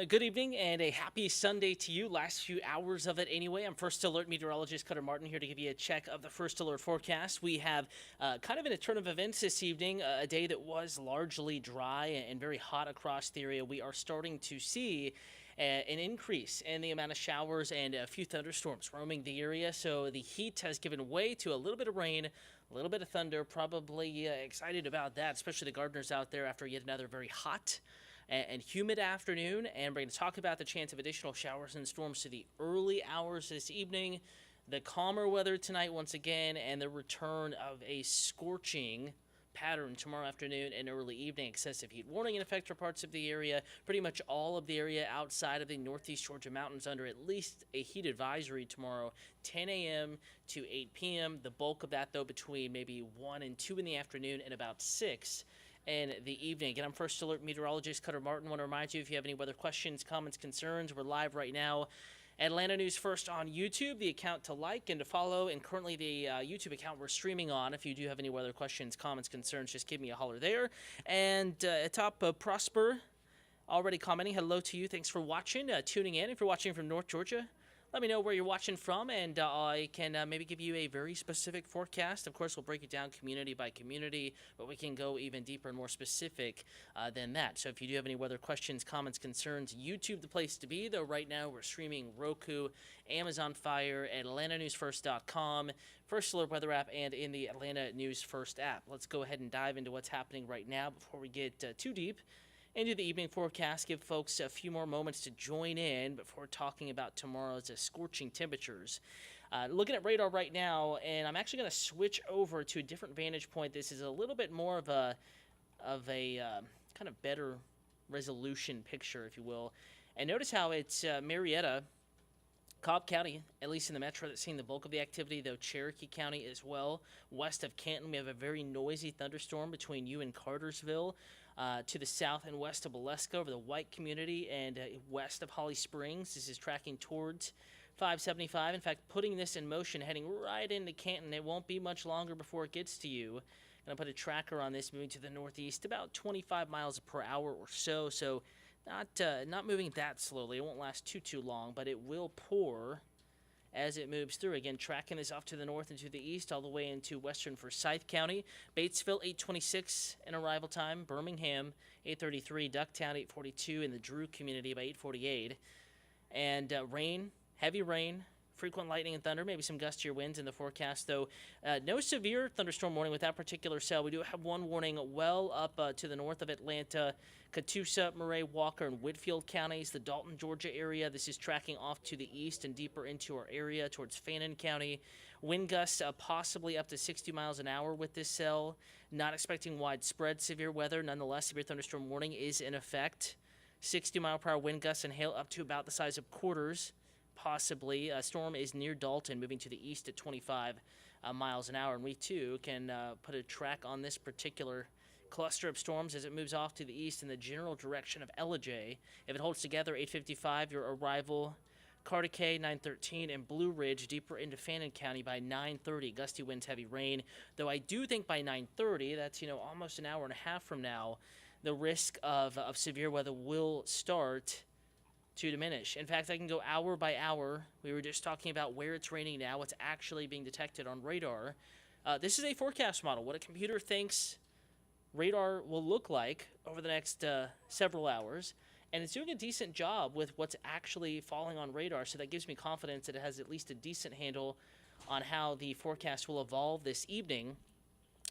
Good evening and a happy Sunday to you. Last few hours of it anyway. I'm First Alert Meteorologist Cutter Martin here to give you a check of the First Alert forecast. We have kind of in a turn of events this evening, a day that was largely dry and very hot across the area. We are starting to see an increase in the amount of showers and a few thunderstorms roaming the area. So the heat has given way to a little bit of rain, a little bit of thunder. Probably excited about that, especially the gardeners out there after yet another very hot and humid afternoon, and we're going to talk about the chance of additional showers and storms to the early hours this evening, the calmer weather tonight once again, and the return of a scorching pattern tomorrow afternoon and early evening. Excessive heat warning in effect for parts of the area. Pretty much all of the area outside of the northeast Georgia mountains under at least a heat advisory tomorrow, 10 a.m. to 8 p.m. The bulk of that, though, between maybe 1 and 2 in the afternoon and about 6 in the evening. Again, I'm First Alert Meteorologist Cutter Martin. Want to remind you, if you have any weather questions, comments, concerns, we're live right now. Atlanta News First on YouTube, the account to like and to follow, and currently the YouTube account we're streaming on. If you do have any weather questions, comments, concerns, just give me a holler there. And atop Prosper, already commenting, hello to you. Thanks for watching, tuning in. If you're watching from North Georgia, let me know where you're watching from, and I can maybe give you a very specific forecast. Of course, we'll break it down community by community, but we can go even deeper and more specific than that. So if you do have any weather questions, comments, concerns, YouTube the place to be. Though right now we're streaming Roku, Amazon Fire, AtlantaNewsFirst.com, First Alert Weather app, and in the Atlanta News First app. Let's go ahead and dive into what's happening right now before we get too deep into the evening forecast. Give folks a few more moments to join in before talking about tomorrow's scorching temperatures. Looking at radar right now, and I'm actually going to switch over to a different vantage point. This is a little bit more of a kind of better resolution picture, if you will. And notice how it's Marietta, Cobb County, at least in the metro, that's seeing the bulk of the activity, though Cherokee County as well. West of Canton, we have a very noisy thunderstorm between you and Cartersville. To the south and west of Valeska over the White community and west of Holly Springs. This is tracking towards 575. In fact, putting this in motion, heading right into Canton. It won't be much longer before it gets to you. Going to put a tracker on this, moving to the northeast, about 25 miles per hour or so. So not moving that slowly. It won't last too long, but it will pour as it moves through. Again, tracking this off to the north and to the east, all the way into western Forsyth County. Batesville, 8:26 in arrival time. Birmingham, 8:33. Ducktown, 8:42. In the Drew community by 8:48. And rain, heavy rain, frequent lightning and thunder, maybe some gustier winds in the forecast, though. No severe thunderstorm warning with that particular cell. We do have one warning well up to the north of Atlanta, Catoosa, Murray, Walker, and Whitfield counties, the Dalton, Georgia area. This is tracking off to the east and deeper into our area towards Fannin County. Wind gusts possibly up to 60 miles an hour with this cell. Not expecting widespread severe weather. Nonetheless, severe thunderstorm warning is in effect. 60-mile-per-hour wind gusts and hail up to about the size of quarters. Possibly. A storm is near Dalton, moving to the east at 25 miles an hour. And we, too, can put a track on this particular cluster of storms as it moves off to the east in the general direction of Ellijay. If it holds together, 8:55, your arrival, Cartacay, 9:13, and Blue Ridge deeper into Fannin County by 9:30. Gusty winds, heavy rain. Though I do think by 9:30, that's, almost an hour and a half from now, the risk of severe weather will start to diminish. In fact, I can go hour by hour. We were just talking about where it's raining now, what's actually being detected on radar. This is a forecast model, what a computer thinks radar will look like over the next several hours, and it's doing a decent job with what's actually falling on radar, so that gives me confidence that it has at least a decent handle on how the forecast will evolve this evening.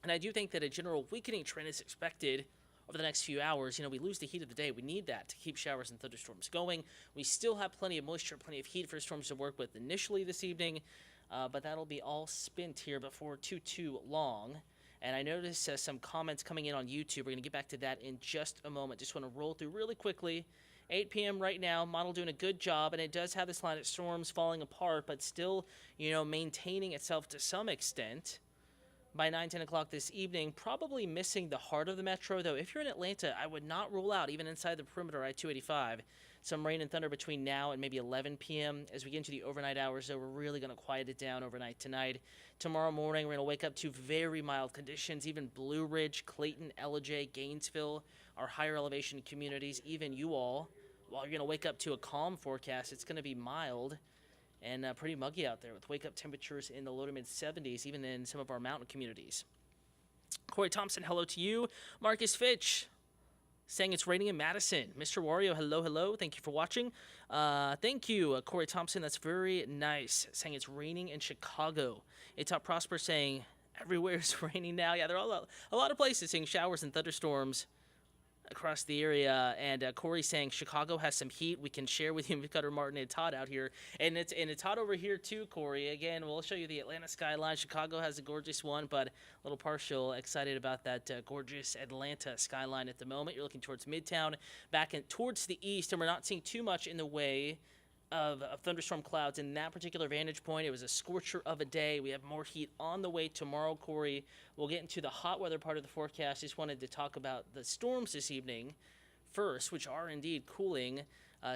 And I do think that a general weakening trend is expected over the next few hours. We lose the heat of the day. We need that to keep showers and thunderstorms going. We still have plenty of moisture, plenty of heat for storms to work with initially this evening, but that'll be all spent here before too long. And I noticed some comments coming in on YouTube. We're going to get back to that in just a moment. Just want to roll through really quickly. 8 p.m. right now, model doing a good job, and it does have this line of storms falling apart, but still, maintaining itself to some extent. By 9, 10 o'clock this evening, probably missing the heart of the metro, though. If you're in Atlanta, I would not rule out, even inside the perimeter I-285, some rain and thunder between now and maybe 11 p.m. As we get into the overnight hours, though, we're really going to quiet it down overnight tonight. Tomorrow morning, we're going to wake up to very mild conditions. Even Blue Ridge, Clayton, Ellijay, Gainesville, our higher elevation communities, even you all while you're going to wake up to a calm forecast, it's going to be mild and pretty muggy out there with wake-up temperatures in the low to mid-70s, even in some of our mountain communities. Corey Thompson, hello to you. Marcus Fitch saying it's raining in Madison. Mr. Wario, hello, hello. Thank you for watching. Thank you, Corey Thompson. That's very nice. Saying it's raining in Chicago. A-Top Prosper saying everywhere is raining now. Yeah, there are a lot of places seeing showers and thunderstorms across the area, and Corey saying Chicago has some heat we can share with you, Cutter Martin and Todd out here, and it's hot over here too, Corey. Again, we'll show you the Atlanta skyline. Chicago has a gorgeous one, but a little partial. Excited about that gorgeous Atlanta skyline at the moment. You're looking towards Midtown, back towards the east, and we're not seeing too much in the way of thunderstorm clouds in that particular vantage point. It was a scorcher of a day. We have more heat on the way tomorrow, Corey. We'll get into the hot weather part of the forecast. Just wanted to talk about the storms this evening first, which are indeed cooling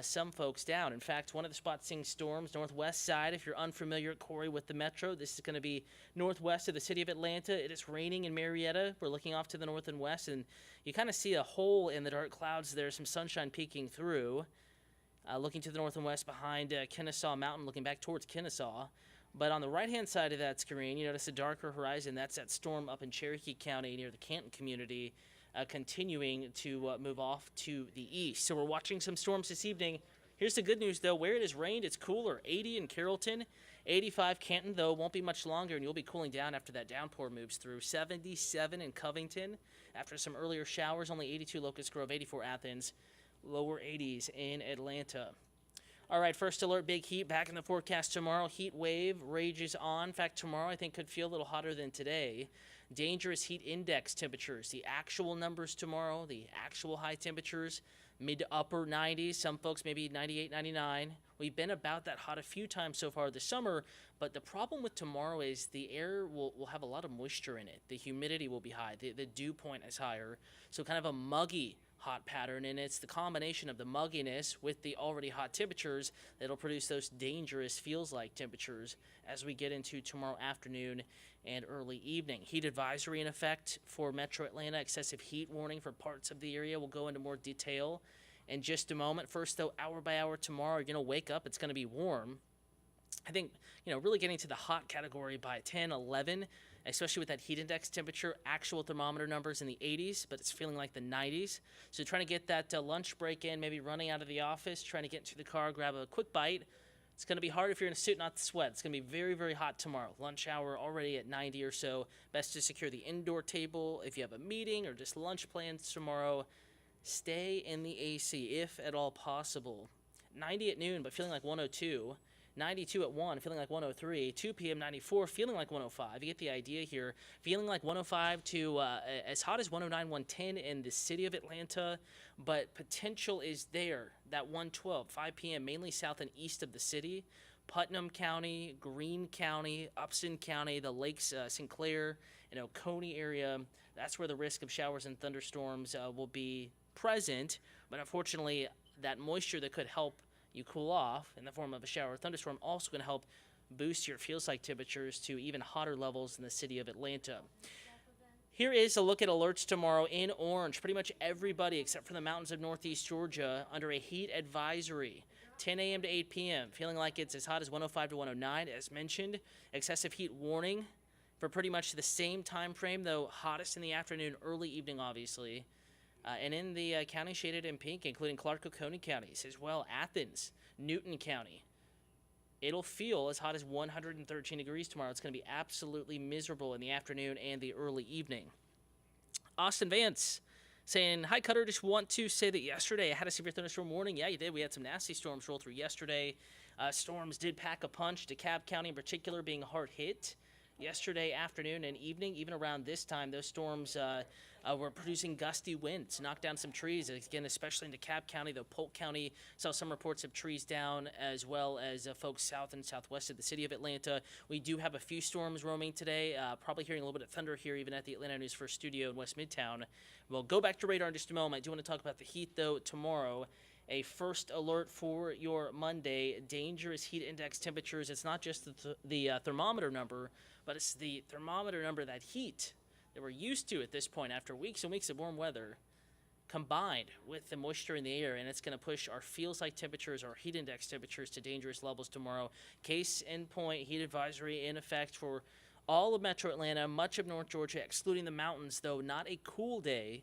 some folks down. In fact, one of the spots seeing storms, northwest side. If you're unfamiliar, Corey, with the metro, this is going to be northwest of the city of Atlanta. It is raining in Marietta. We're looking off to the north and west, and you kind of see a hole in the dark clouds there, some sunshine peeking through. Looking to the north and west behind Kennesaw Mountain, looking back towards Kennesaw. But on the right-hand side of that screen, you notice a darker horizon. That's that storm up in Cherokee County near the Canton community, continuing to move off to the east. So we're watching some storms this evening. Here's the good news, though. Where it has rained, it's cooler. 80 in Carrollton, 85 Canton, though. Won't be much longer, and you'll be cooling down after that downpour moves through. 77 in Covington after some earlier showers. Only 82 Locust Grove, 84 Athens. Lower 80s in Atlanta. All right, first alert, big heat back in the forecast tomorrow. Heat wave rages on. In fact, tomorrow I think could feel a little hotter than today. Dangerous heat index temperatures. The actual numbers tomorrow, the actual high temperatures, mid to upper 90s. Some folks maybe 98, 99. We've been about that hot a few times so far this summer, but the problem with tomorrow is the air will have a lot of moisture in it. The humidity will be high. The dew point is higher. So kind of a muggy hot pattern, and it's the combination of the mugginess with the already hot temperatures that'll produce those dangerous feels-like temperatures as we get into tomorrow afternoon and early evening. Heat advisory in effect for Metro Atlanta, excessive heat warning for parts of the area. We'll go into more detail in just a moment. First, though, hour by hour tomorrow, you're going to wake up. It's going to be warm. I think, really getting to the hot category by 10, 11, especially with that heat index temperature, actual thermometer numbers in the 80s, but it's feeling like the 90s. So trying to get that lunch break in, maybe running out of the office, trying to get into the car, grab a quick bite. It's going to be hard if you're in a suit, not the sweat. It's going to be very, very hot tomorrow. Lunch hour already at 90 or so. Best to secure the indoor table. If you have a meeting or just lunch plans tomorrow, stay in the AC if at all possible. 90 at noon, but feeling like 102. 92 at 1, feeling like 103. 2 p.m. 94, feeling like 105. You get the idea here. Feeling like 105 to as hot as 109, 110 in the city of Atlanta, but potential is there. That 112, 5 p.m., mainly south and east of the city. Putnam County, Greene County, Upson County, the Lakes, Sinclair, and Oconee area. That's where the risk of showers and thunderstorms will be present, but unfortunately, that moisture that could help you cool off in the form of a shower or thunderstorm also going to help boost your feels-like temperatures to even hotter levels in the city of Atlanta. Here is a look at alerts tomorrow in orange. Pretty much everybody except for the mountains of northeast Georgia under a heat advisory. 10 a.m. to 8 p.m. Feeling like it's as hot as 105 to 109, as mentioned. Excessive heat warning for pretty much the same time frame, though hottest in the afternoon, early evening, obviously. And in the county shaded in pink, including Clark Oconee counties as well, Athens, Newton County. It'll feel as hot as 113 degrees tomorrow. It's going to be absolutely miserable in the afternoon and the early evening. Austin Vance saying, hi, Cutter. Just want to say that yesterday I had a severe thunderstorm warning. Yeah, you did. We had some nasty storms roll through yesterday. Storms did pack a punch. DeKalb County in particular being hard hit. Yesterday afternoon and evening, even around this time, those storms were producing gusty winds, knocked down some trees, again, especially in DeKalb County, though Polk County saw some reports of trees down, as well as folks south and southwest of the city of Atlanta. We do have a few storms roaming today, probably hearing a little bit of thunder here, even at the Atlanta News First studio in West Midtown. We'll go back to radar in just a moment. I do want to talk about the heat, though, tomorrow. A first alert for your Monday, dangerous heat index temperatures. It's not just the thermometer number, but it's the thermometer number, that heat that we're used to at this point after weeks and weeks of warm weather, combined with the moisture in the air, and it's going to push our feels-like temperatures, our heat index temperatures to dangerous levels tomorrow. Case in point, heat advisory in effect for all of metro Atlanta, much of North Georgia, excluding the mountains, though not a cool day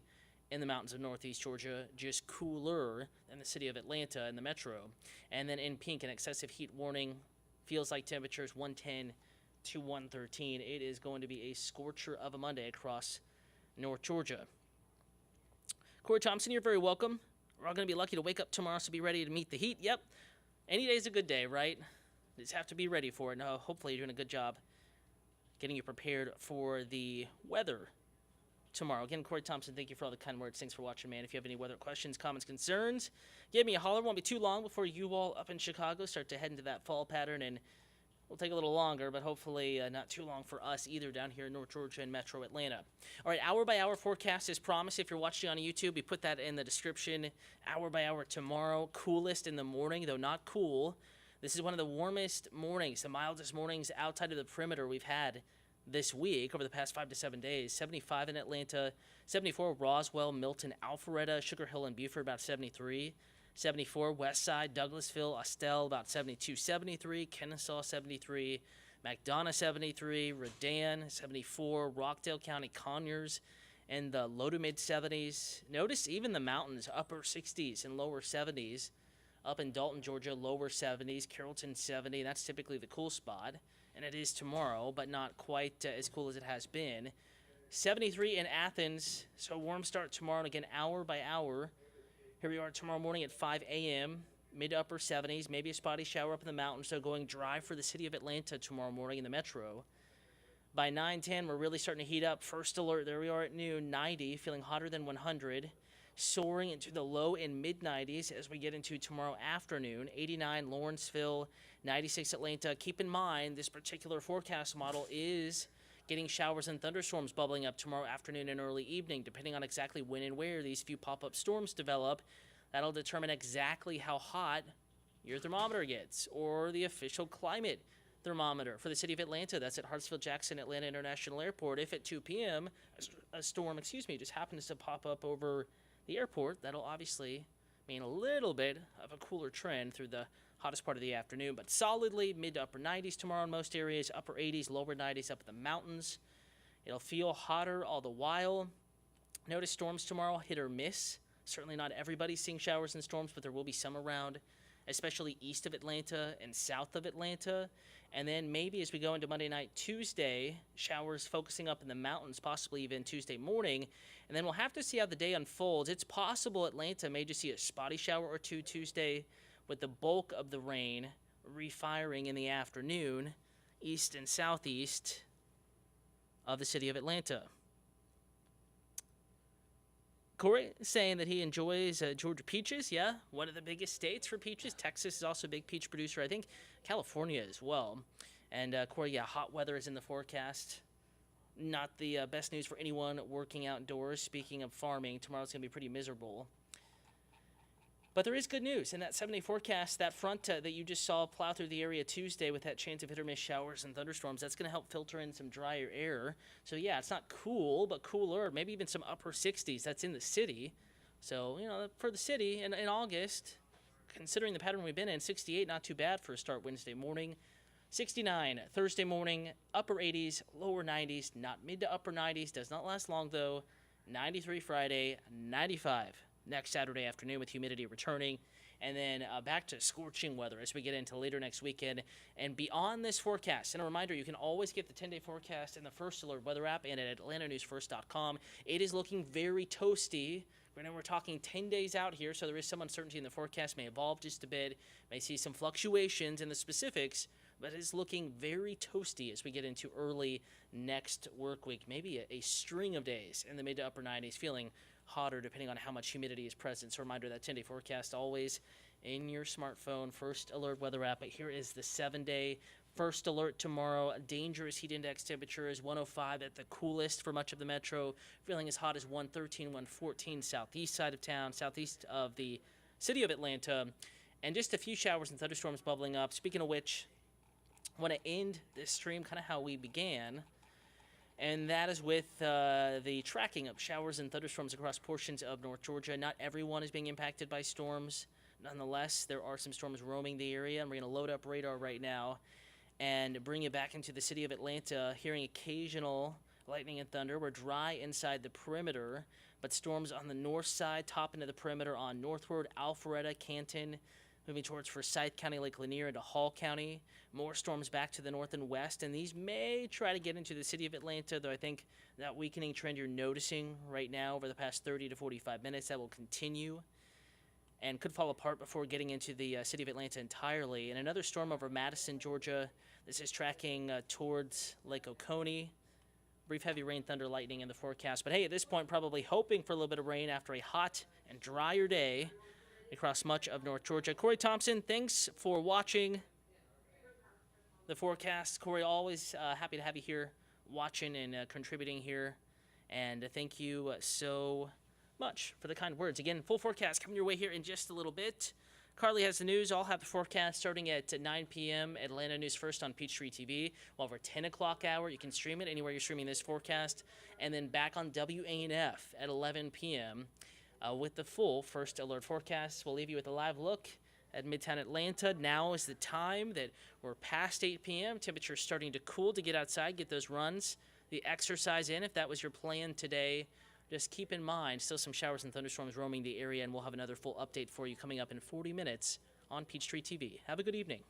in the mountains of northeast Georgia, just cooler than the city of Atlanta and the metro. And then in pink, an excessive heat warning, feels-like temperatures 110 to 113. It is going to be a scorcher of a Monday across North Georgia. Corey Thompson, you're very welcome. We're all going to be lucky to wake up tomorrow, so be ready to meet the heat. Yep, any day is a good day, right? You just have to be ready for it. No, hopefully you're doing a good job getting you prepared for the weather tomorrow. Again, Corey Thompson, thank you for all the kind words. Thanks for watching, man. If you have any weather questions, comments, concerns, give me a holler. Won't be too long before you all up in Chicago start to head into that fall pattern, and will take a little longer, but hopefully not too long for us either down here in North Georgia and Metro Atlanta. All right, hour-by-hour forecast is promised. If you're watching on YouTube, we put that in the description. Hour-by-hour tomorrow. Coolest in the morning, though not cool. This is one of the warmest mornings, the mildest mornings outside of the perimeter we've had this week over the past 5 to 7 days. 75 in Atlanta, 74 Roswell, Milton, Alpharetta, Sugar Hill, and Buford, about 73. 74 West Side, Douglasville, Austell, about 72, 73, Kennesaw, 73, McDonough, 73, Redan, 74, Rockdale County, Conyers, and the low to mid 70s. Notice even the mountains, upper 60s and lower 70s. Up in Dalton, Georgia, lower 70s, Carrollton, 70. That's typically the cool spot, and it is tomorrow, but not quite as cool as it has been. 73 in Athens, so warm start tomorrow, and again, hour by hour. Here we are tomorrow morning at 5 a.m., mid to upper 70s, maybe a spotty shower up in the mountains, so going dry for the city of Atlanta tomorrow morning in the metro. By 9:10, we're really starting to heat up. First alert, there we are at noon, 90, feeling hotter than 100, soaring into the low and mid-90s as we get into tomorrow afternoon. 89 Lawrenceville, 96 Atlanta. Keep in mind, this particular forecast model is getting showers and thunderstorms bubbling up tomorrow afternoon and early evening, depending on exactly when and where these few pop-up storms develop. That'll determine exactly how hot your thermometer gets, or the official climate thermometer for the city of Atlanta. That's at Hartsfield-Jackson Atlanta International Airport. If at 2 p.m. a storm, just happens to pop up over the airport, that'll obviously mean a little bit of a cooler trend through the hottest part of the afternoon, but solidly mid to upper 90s tomorrow in most areas, upper 80s, lower 90s up in the mountains. It'll feel hotter all the while. Notice storms tomorrow, hit or miss. Certainly not everybody seeing showers and storms, but there will be some around, especially east of Atlanta and south of Atlanta. And then maybe as we go into Monday night, Tuesday, showers focusing up in the mountains, possibly even Tuesday morning. And then we'll have to see how the day unfolds. It's possible Atlanta may just see a spotty shower or two Tuesday, with the bulk of the rain refiring in the afternoon, east and southeast of the city of Atlanta. Corey is saying that he enjoys Georgia peaches. Yeah, one of the biggest states for peaches. Texas is also a big peach producer. I think California as well. And Corey, yeah, hot weather is in the forecast. Not the best news for anyone working outdoors. Speaking of farming, tomorrow's going to be pretty miserable. But there is good news in that 7-day forecast. That front that you just saw plow through the area Tuesday with that chance of hit or miss showers and thunderstorms, that's going to help filter in some drier air. So, yeah, it's not cool, but cooler, maybe even some upper 60s. That's in the city. So, for the city in August, considering the pattern we've been in, 68, not too bad for a start Wednesday morning. 69 Thursday morning, upper 80s, lower 90s, not mid to upper 90s. Does not last long, though. 93 Friday, 95 next Saturday afternoon with humidity returning, and then back to scorching weather as we get into later next weekend and beyond this forecast. And a reminder, you can always get the 10-day forecast in the First Alert weather app and at atlantanewsfirst.com. It is looking very toasty. Right now we're talking 10 days out here, so there is some uncertainty in the forecast. May evolve just a bit, may see some fluctuations in the specifics, but it's looking very toasty as we get into early next work week. Maybe a string of days in the mid to upper 90s, feeling hotter depending on how much humidity is present. So reminder, that 10-day forecast always in your smartphone First Alert weather app. But here is the 7-day First Alert tomorrow. Dangerous heat index temperature is 105 at the coolest for much of the metro, feeling as hot as 113, 114 southeast side of town, southeast of the city of Atlanta, and just a few showers and thunderstorms bubbling up. Speaking of which, I want to end this stream kind of how we began. And that is with the tracking of showers and thunderstorms across portions of North Georgia. Not everyone is being impacted by storms. Nonetheless, there are some storms roaming the area, and we're going to load up radar right now and bring you back into the city of Atlanta, hearing occasional lightning and thunder. We're dry inside the perimeter, but storms on the north side, top into the perimeter on northward, Alpharetta, Canton, moving towards Forsyth County, Lake Lanier, into Hall County. More storms back to the north and west, and these may try to get into the city of Atlanta, though I think that weakening trend you're noticing right now over the past 30 to 45 minutes, that will continue and could fall apart before getting into the city of Atlanta entirely. And another storm over Madison, Georgia. This is tracking towards Lake Oconee. Brief heavy rain, thunder, lightning in the forecast. But hey, at this point, probably hoping for a little bit of rain after a hot and drier day across much of North Georgia. Corey Thompson, thanks for watching the forecast. Corey, always happy to have you here watching and contributing here. And thank you so much for the kind words. Again, full forecast coming your way here in just a little bit. Carly has the news. I'll have the forecast starting at 9 p.m. Atlanta News First on Peachtree TV. While over 10 o'clock hour, you can stream it anywhere you're streaming this forecast. And then back on ANF at 11 p.m. With the full First Alert forecast. We'll leave you with a live look at Midtown Atlanta. Now is the time that we're past 8 p.m. Temperature's starting to cool to get outside, get those runs, the exercise in if that was your plan today. Just keep in mind, still some showers and thunderstorms roaming the area, and we'll have another full update for you coming up in 40 minutes on Peachtree TV. Have a good evening.